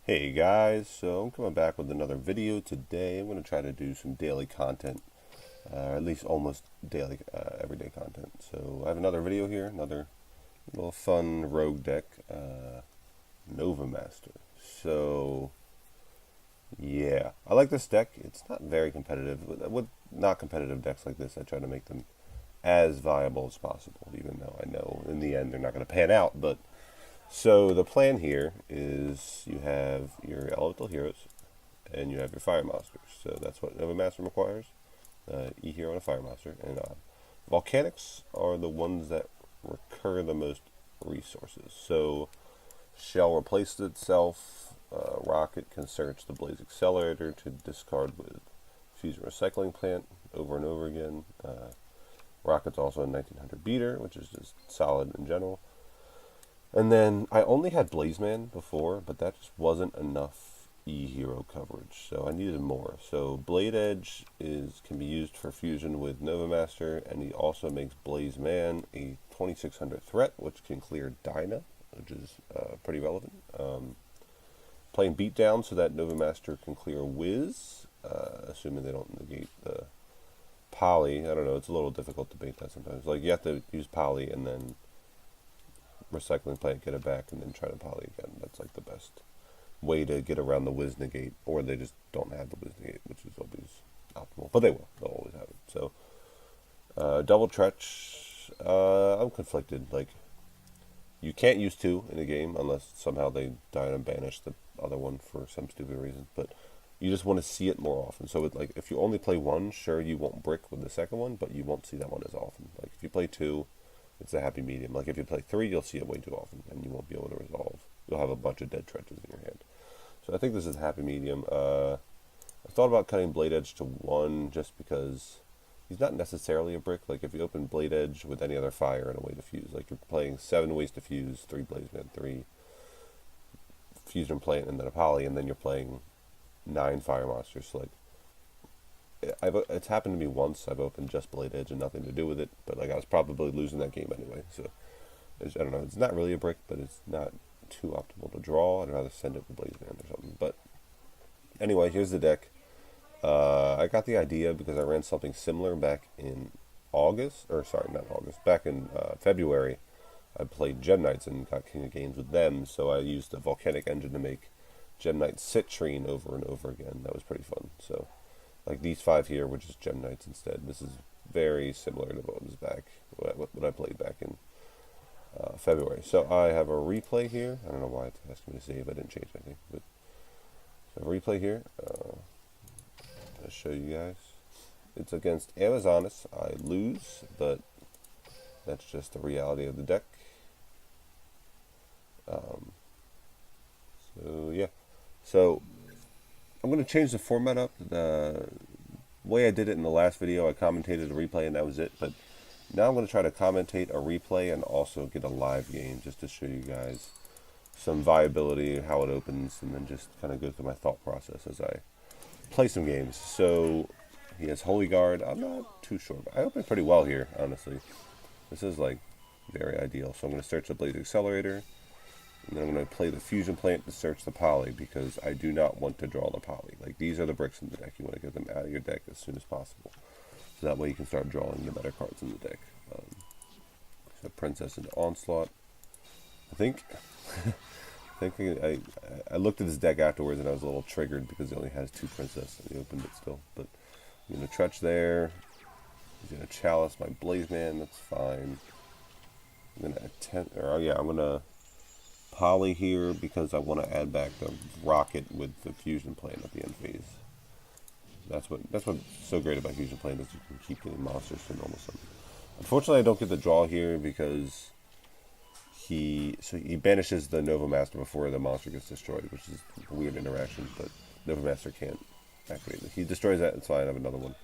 Hey guys, so I'm coming back with another video today. I'm going to try to do some daily content, at least almost daily, everyday content. So I have another video here, another little fun rogue deck, Nova Master. So yeah, I like this deck. It's not very competitive. With not competitive decks like this, I try to make them as viable as possible, even though I know in the end they're not going to pan out, but so the plan here is you have your elemental heroes and you have your fire monsters. So that's what Nova Master requires: E hero and a fire monster. And volcanics are the ones that recur the most resources. So shell replaces itself. Rocket can search the blaze accelerator to discard with fusion recycling plant over and over again. Rocket's also a 1900 beater, which is just solid in general. And then I only had Blazeman before, but that just wasn't enough E-Hero coverage, so I needed more. So Blade Edge can be used for fusion with Nova Master, and he also makes Blazeman a 2600 threat, which can clear Dyna, which is pretty relevant. Playing Beatdown so that Nova Master can clear Wiz, assuming they don't negate the Poly. I don't know, it's a little difficult to bait that sometimes. Like, you have to use Poly and then recycling plant, get it back, and then try to poly again. That's like the best way to get around the whiz negate, or they just don't have the whiz negate, which is always optimal. But they will. They'll always have it. So, double Tretch, I'm conflicted. Like, you can't use two in a game unless somehow they die and banish the other one for some stupid reason. But you just want to see it more often. So, like, if you only play one, sure, you won't brick with the second one, but you won't see that one as often. Like, if you play two, it's a happy medium. Like if you play three, you'll see it way too often, and you won't be able to resolve. You'll have a bunch of dead trenches in your hand. So I think this is a happy medium. I thought about cutting Blade Edge to one just because he's not necessarily a brick. Like if you open Blade Edge with any other fire and a way to fuse, like you're playing 7 ways to fuse, 3 Blazeman, 3 Fusion Plant, and then a Poly, and then you're playing 9 fire monsters. So like it's happened to me once. I've opened just Blade Edge and nothing to do with it, but like I was probably losing that game anyway. So I don't know. It's not really a brick, but it's not too optimal to draw. I'd rather send it with Blazeman or something. But anyway, here's the deck. I got the idea because I ran something similar back in August, or sorry, not August. Back in February, I played Gem Knights and got King of Games with them. So I used the Volcanic engine to make Gem Knight Citrine over and over again. That was pretty fun. So. Like these 5 here, which is Gem Knights instead. This is very similar to what was back, what I played back in February. So I have a replay here. I don't know why it's asking me to save. I didn't change anything, but so a replay here. I'll show you guys. It's against Amazonas. I lose, but that's just the reality of the deck. So yeah, so. I'm going to change the format up. The way I did it in the last video, I commentated a replay and that was it. But now I'm going to try to commentate a replay and also get a live game just to show you guys some viability, how it opens, and then just kind of go through my thought process as I play some games. So he has Holy Guard. I'm not too sure, but I opened pretty well here, honestly. This is like very ideal. So I'm going to search the Blaze Accelerator. And then I'm going to play the Fusion Plant to search the Poly because I do not want to draw the Poly. Like, these are the bricks in the deck. You want to get them out of your deck as soon as possible. So that way you can start drawing the better cards in the deck. So Princess into Onslaught. I think I looked at his deck afterwards and I was a little triggered because he only has 2 Princess and he opened it still. But I'm going to Tretch there. He's going to Chalice my Blazeman. That's fine. I'm going to attempt, or yeah, I'm going to Poly here because I want to add back the Rocket with the Fusion Plant at the end phase. That's what's so great about Fusion Plant is you can keep getting monsters to normal summon. Unfortunately, I don't get the draw here because he banishes the Nova Master before the monster gets destroyed, which is a weird interaction. But Nova Master can't activate it. He destroys that, it's fine. I have another one.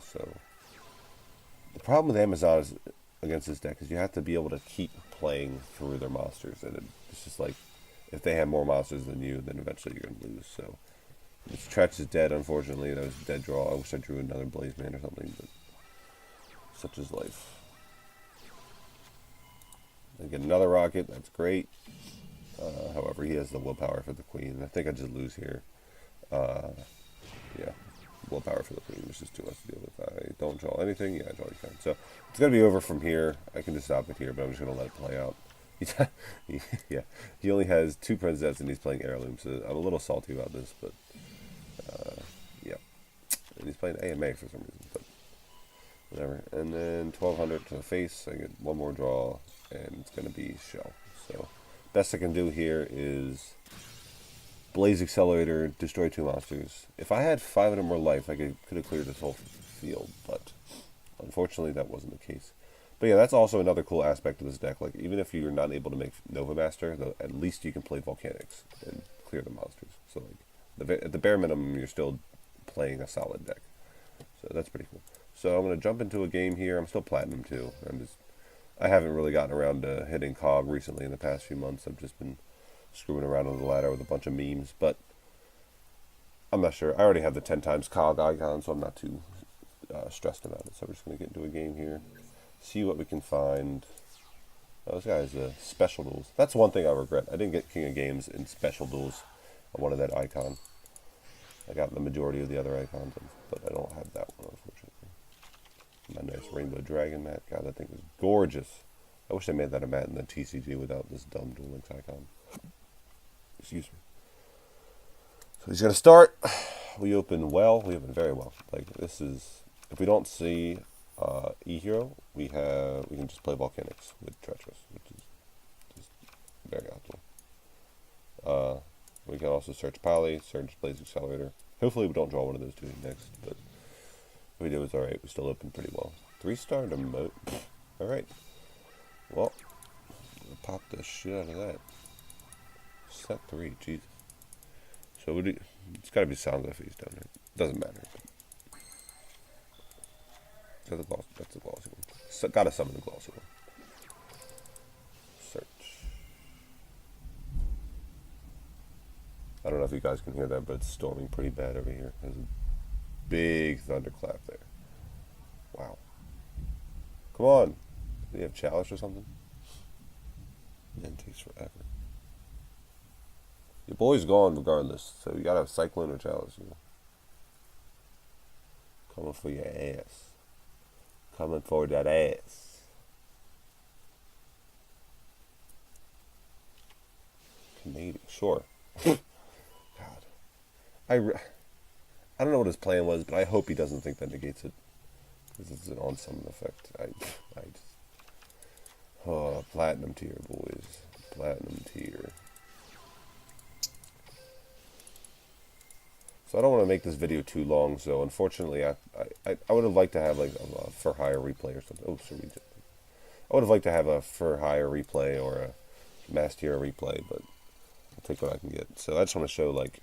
So the problem with Amazon is against this deck is you have to be able to keep playing through their monsters, and it's just like if they have more monsters than you, then eventually you're going to lose. So this Tretch is dead, unfortunately. That was a dead draw. I wish I drew another Blazeman or something, but such is life. I get another Rocket. That's great. However, he has the willpower for the queen. I think I just lose here. Yeah, willpower for the queen, which is too much to deal with. I don't draw anything. Yeah, I draw anything. So it's going to be over from here. I can just stop it here, but I'm just going to let it play out. Yeah, he only has 2 princesses and he's playing heirloom, so I'm a little salty about this, but yeah. And he's playing AMA for some reason, but whatever. And then 1200 to the face. I get 1 more draw, and it's going to be shell. So best I can do here is Blaze Accelerator, destroy 2 monsters. If I had 500 more life, I could have cleared this whole field, but unfortunately that wasn't the case. But yeah, that's also another cool aspect of this deck. Like, even if you're not able to make Nova Master, at least you can play Volcanics and clear the monsters. So like, at the bare minimum, you're still playing a solid deck. So that's pretty cool. So I'm going to jump into a game here. I'm still Platinum too. I haven't really gotten around to hitting COG recently in the past few months. I've just been screwing around on the ladder with a bunch of memes, but I'm not sure. I already have the 10 times COG icon, so I'm not too stressed about it. So we're just going to get into a game here, see what we can find. Oh, this guy has special duels. That's one thing I regret. I didn't get King of Games in special duels. I wanted that icon. I got the majority of the other icons, but I don't have that one, unfortunately. My nice Rainbow Dragon mat. God, that thing is gorgeous. I wish they made that a mat in the TCG without this dumb Duel Links icon. Excuse me. So he's going to start. We open well. We open very well. Like, this is... If we don't see E-Hero, we can just play Volcanics with Treacherous, which is just very optimal. We can also search Poly, search Blaze Accelerator. Hopefully we don't draw one of those 2 next, but if we do, it's alright. We still open pretty well. 3-star to Moat. Alright. Well, we'll pop the shit out of that. Set 3, Jesus. So it's gotta be Soundglyph he's down there. Doesn't matter. That's the glossy one. So, gotta summon the glossy one. Search. I don't know if you guys can hear that, but it's storming pretty bad over here. There's a big thunderclap there. Wow. Come on. Do you have Chalice or something? Man, it takes forever. Your boy's gone regardless, so you gotta have Cyclone or Chalice, you know. Coming for your ass. Coming for that ass. Canadian, sure. God. I don't know what his plan was, but I hope he doesn't think that negates it. Because it's an on-summon effect. I just... Oh, Platinum tier, boys. Platinum tier. So I don't want to make this video too long, so unfortunately I would have liked to have like a for hire replay or something. Oh, sorry. I would have liked to have a for hire replay or a mass tier replay, but I'll take what I can get. So I just want to show like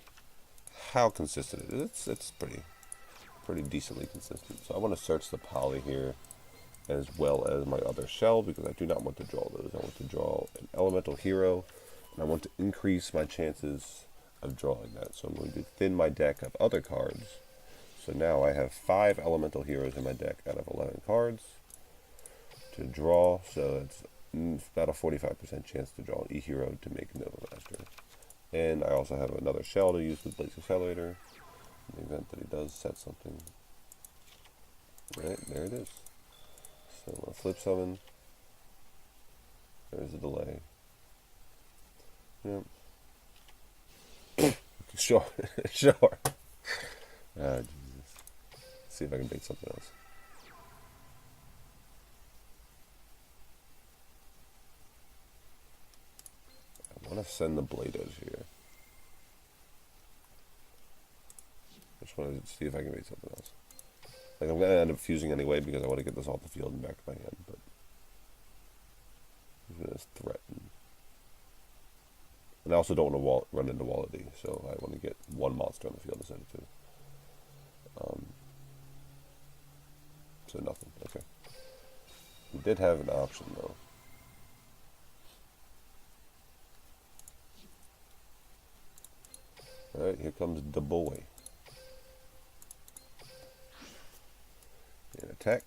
how consistent it is. It's pretty decently consistent. So I want to search the Poly here as well as my other shell because I do not want to draw those. I want to draw an elemental hero and I want to increase my chances of drawing that. So I'm going to thin my deck of other cards. So now I have 5 elemental heroes in my deck out of 11 cards to draw. So it's about a 45% chance to draw an E-Hero to make Nova Master. And I also have another shell to use with Blaze Accelerator in the event that he does set something. Right, there it is. So I'm going to flip summon. There's a delay. Yep. Sure, sure. Jesus. Let's see if I can make something else. I want to send the Blados here. I just want to see if I can make something else. Like, I'm going to end up fusing anyway because I want to get this off the field and back to my hand, but I'm going to threaten. And I also don't want to run into Wallaby, so I want to get 1 monster on the field instead of 2. So nothing, okay. We did have an option though. Alright, here comes the boy. And attack.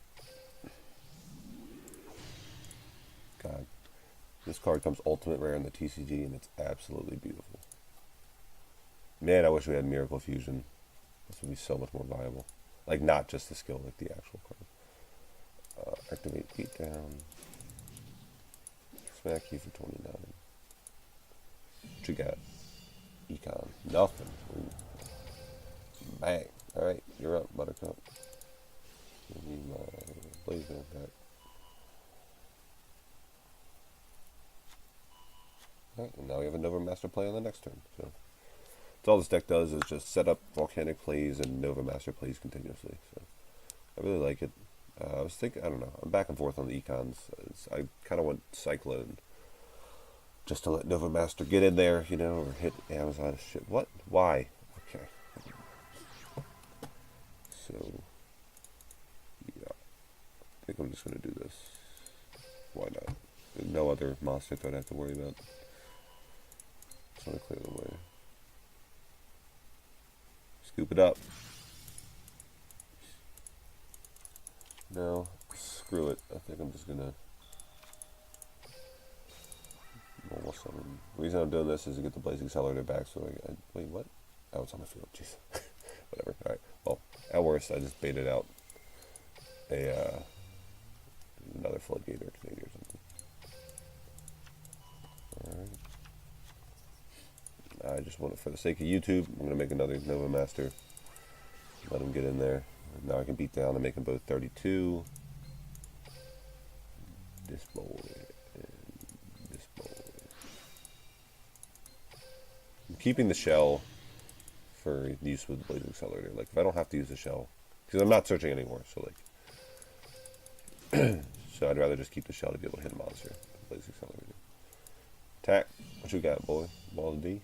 God. This card comes ultimate rare in the TCG, and it's absolutely beautiful. Man, I wish we had Miracle Fusion. This would be so much more viable. Like, not just the skill, like the actual card. Activate Beatdown. Smack you for 29. What you got? Econ. Nothing. Ooh. Bang. Alright, you're up, Buttercup. Give me my Blazer back. Alright, and now we have a Nova Master play on the next turn. So that's all this deck does is just set up Volcanic plays and Nova Master plays continuously. So I really like it. I was thinking, I don't know, I'm back and forth on the Econs. I kind of want Cyclone just to let Nova Master get in there, you know, or hit Amazon shit. What? Why? Okay. So, yeah. I think I'm just going to do this. Why not? There's no other monster that I have to worry about. Just want to clear the way. Scoop it up. No, screw it. I think I'm just going to normal summon. The reason I'm doing this is to get the Blazing Accelerator back, so wait, what? Oh, it's on the field. Jeez. Whatever. Alright. Well, at worst, I just baited out another Floodgate or Canadian or something. Alright. I just want it for the sake of YouTube. I'm going to make another Nova Master. Let him get in there. Now I can beat down and make them both 32. This boy. I'm keeping the shell for use with the Blazing Accelerator. Like, if I don't have to use the shell, because I'm not searching anymore, so like, so I'd rather just keep the shell to be able to hit a monster. Blazing Accelerator. Attack. What you got, boy? Ball of D?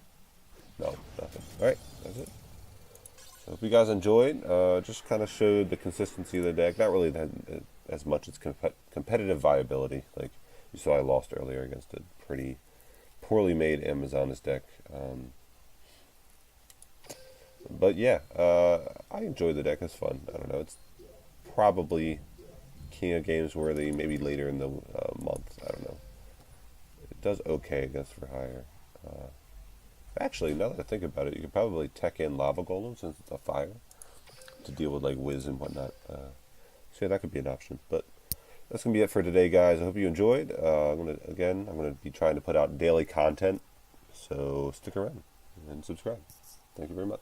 No, nothing. Alright, that's it. So hope you guys enjoyed. Just kind of showed the consistency of the deck. Not really that, as much as competitive viability. Like you saw, I lost earlier against a pretty poorly made Amazoness deck. But yeah, I enjoy the deck. It's fun. I don't know. It's probably King of Games worthy. Maybe later in the month. I don't know. It does okay against for hire. Actually, now that I think about it, you could probably tech in Lava Golem since it's a fire to deal with like Wiz and whatnot. So yeah, that could be an option. But that's gonna be it for today, guys. I hope you enjoyed. I'm gonna be trying to put out daily content, so stick around and subscribe. Thank you very much.